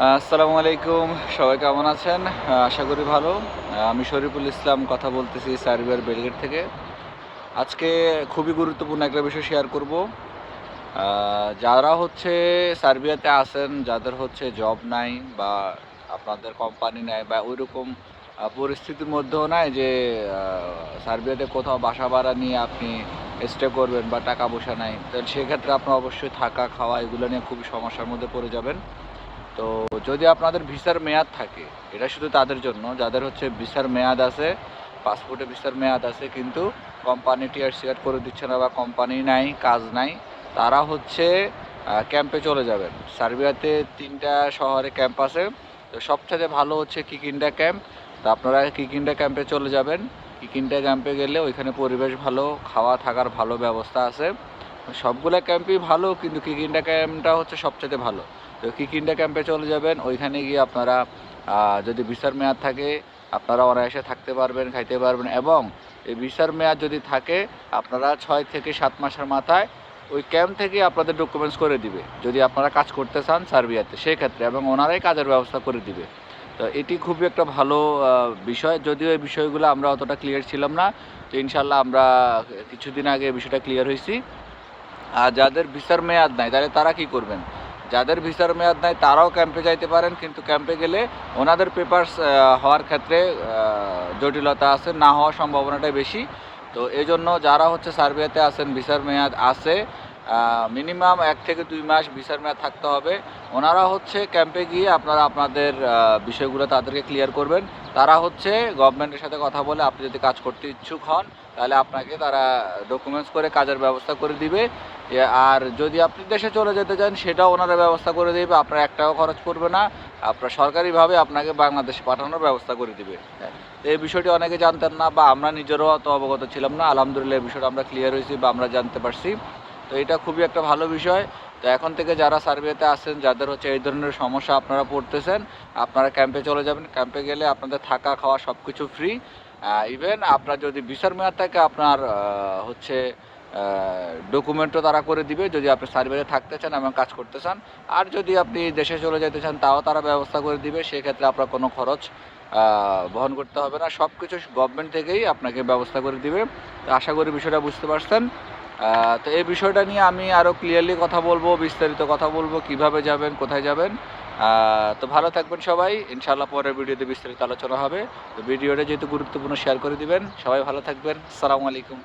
আসসালামু আলাইকুম। সবাই কেমন আছেন? আশা করি ভালো। আমি শরীফুল ইসলাম কথা বলতেছি সার্বিয়ার বেলগ্রেড থেকে। আজকে খুবই গুরুত্বপূর্ণ একটা বিষয় শেয়ার করব। যারা হচ্ছে সার্বিয়াতে আছেন, যাদের হচ্ছে জব নাই বা আপনাদের কোম্পানি নাই বা ওইরকম পরিস্থিতির মধ্যেও নাই যে আ সার্বিয়াতে কোথাও বাসা ভাড়া নিয়ে আপনি স্টে করবেন বা টাকা পয়সা নাই। তো সেক্ষেত্রে আপনার অবশ্যই থাকা, খাওয়া এগুলো নিয়ে খুবই সমস্যার মধ্যে পড়ে যাবেন। তো যদি আপনাদের ভিসার মেয়াদ থাকে, এটা শুধু তাদের জন্য যাদের হচ্ছে ভিসার মেয়াদ আছে, পাসপোর্টে ভিসার মেয়াদ আছে কিন্তু কোম্পানি টিআরসি করে দিচ্ছে না বা কোম্পানি নাই, কাজ নাই, তারা হচ্ছে ক্যাম্পে চলে যাবেন। সার্বিয়াতে ৩টা শহরে ক্যাম্প আছে। তো সবথেকে ভালো হচ্ছে কিকিন্ডা ক্যাম্প। তো আপনারা কিকিন্ডা ক্যাম্পে চলে যাবেন। কিকিন্ডা ক্যাম্পে গেলে ওইখানে পরিবেশ ভালো, খাওয়া থাকার ভালো ব্যবস্থা আছে। সবগুলা ক্যাম্পই ভালো কিন্তু কিকিন্ডা ক্যাম্পটা হচ্ছে সবচেয়ে ভালো। তো কিকিন্ডা ক্যাম্পে চলে যাবেন। ওইখানে গিয়ে আপনারা যদি ভিসার মেয়াদ থাকে আপনারা অনায়াসে থাকতে পারবেন, খাইতে পারবেন এবং এই ভিসার মেয়াদ যদি থাকে আপনারা ৬ থেকে ৭ মাসের মাথায় ওই ক্যাম্প থেকে আপনাদের ডকুমেন্টস করে দিবে। যদি আপনারা কাজ করতে চান সার্বিয়াতে সেক্ষেত্রে এবং ওনারাই কাজের ব্যবস্থা করে দিবে। তো এটি খুবই একটা ভালো বিষয়। যদিও এই বিষয়গুলো আমরা অতটা ক্লিয়ার ছিলাম না। তো ইনশাআল্লাহ আমরা কিছুদিন আগে এই বিষয়টা ক্লিয়ার হইছি। আর যাদের ভিসার মেয়াদ নাই তাহলে তারা কি করবেন? যাদের ভিসার মেয়াদ নাই তারাও ক্যাম্পে যাইতে পারেন কিন্তু ক্যাম্পে গেলে ওনাদের পেপারস হওয়ার ক্ষেত্রে জটিলতা আছে, না হওয়ার সম্ভাবনাটাই বেশি। তো এজন্য যারা হচ্ছে সার্বিয়াতে আছেন ভিসার মেয়াদ আছে, মিনিমাম ১ থেকে ২ মাস ভিসার মেয়াদ থাকতে হবে। ওনারা হচ্ছে ক্যাম্পে গিয়ে আপনারা আপনাদের বিষয়গুলো তাদেরকে ক্লিয়ার করবেন। তারা হচ্ছে গভর্নমেন্টের সাথে কথা বলে আপনি যদি কাজ করতে ইচ্ছুক হন তাহলে আপনাকে তারা ডকুমেন্টস করে কাজের ব্যবস্থা করে দিবে। আর যদি আপনি দেশে চলে যেতে চান সেটাও ওনারা ব্যবস্থা করে দিবে। আপনার ১ টাকাও খরচ পড়বে না। আপনার সরকারিভাবে আপনাকে বাংলাদেশে পাঠানোর ব্যবস্থা করে দিবে। হ্যাঁ, তো এই বিষয়টি অনেকে জানতেন না বা আমরা নিজেরাও অত অবগত ছিলাম না। আলহামদুলিল্লাহ এই বিষয়টা আমরা ক্লিয়ার হয়েছি বা আমরা জানতে পারছি। তো এটা খুবই একটা ভালো বিষয়। তো এখন থেকে যারা সার্বিয়াতে আছেন, যাদের হচ্ছে এই ধরনের সমস্যা আপনারা পড়তেছেন, আপনারা ক্যাম্পে চলে যাবেন। ক্যাম্পে গেলে আপনাদের থাকা, খাওয়া সবকিছু ফ্রি। ইভেন আপনার যদি ভিসার মেয়াদ থাকে আপনার হচ্ছে ডকুমেন্টও তারা করে দিবে যদি আপনি সার্বিয়াতে থাকতে চান এবং কাজ করতে চান। আর যদি আপনি দেশে চলে যেতে চান তাও তারা ব্যবস্থা করে দিবে। সেক্ষেত্রে আপনার কোনো খরচ বহন করতে হবে না। সবকিছু গভর্নমেন্ট থেকেই আপনাকে ব্যবস্থা করে দিবে। তো আশা করি বিষয়টা বুঝতে পারছেন। তো এই বিষয়টা নিয়ে আমি আরও ক্লিয়ারলি কথা বলবো, বিস্তারিত কথা বলবো, কিভাবে যাবেন, কোথায় যাবেন। তো ভালো থাকবেন সবাই। ইনশাআল্লাহ পরের ভিডিওতে বিস্তারিত আলোচনা হবে। তো ভিডিওটা যেহেতু গুরুত্বপূর্ণ শেয়ার করে দিবেন। সবাই ভালো থাকবেন। আসসালামু আলাইকুম।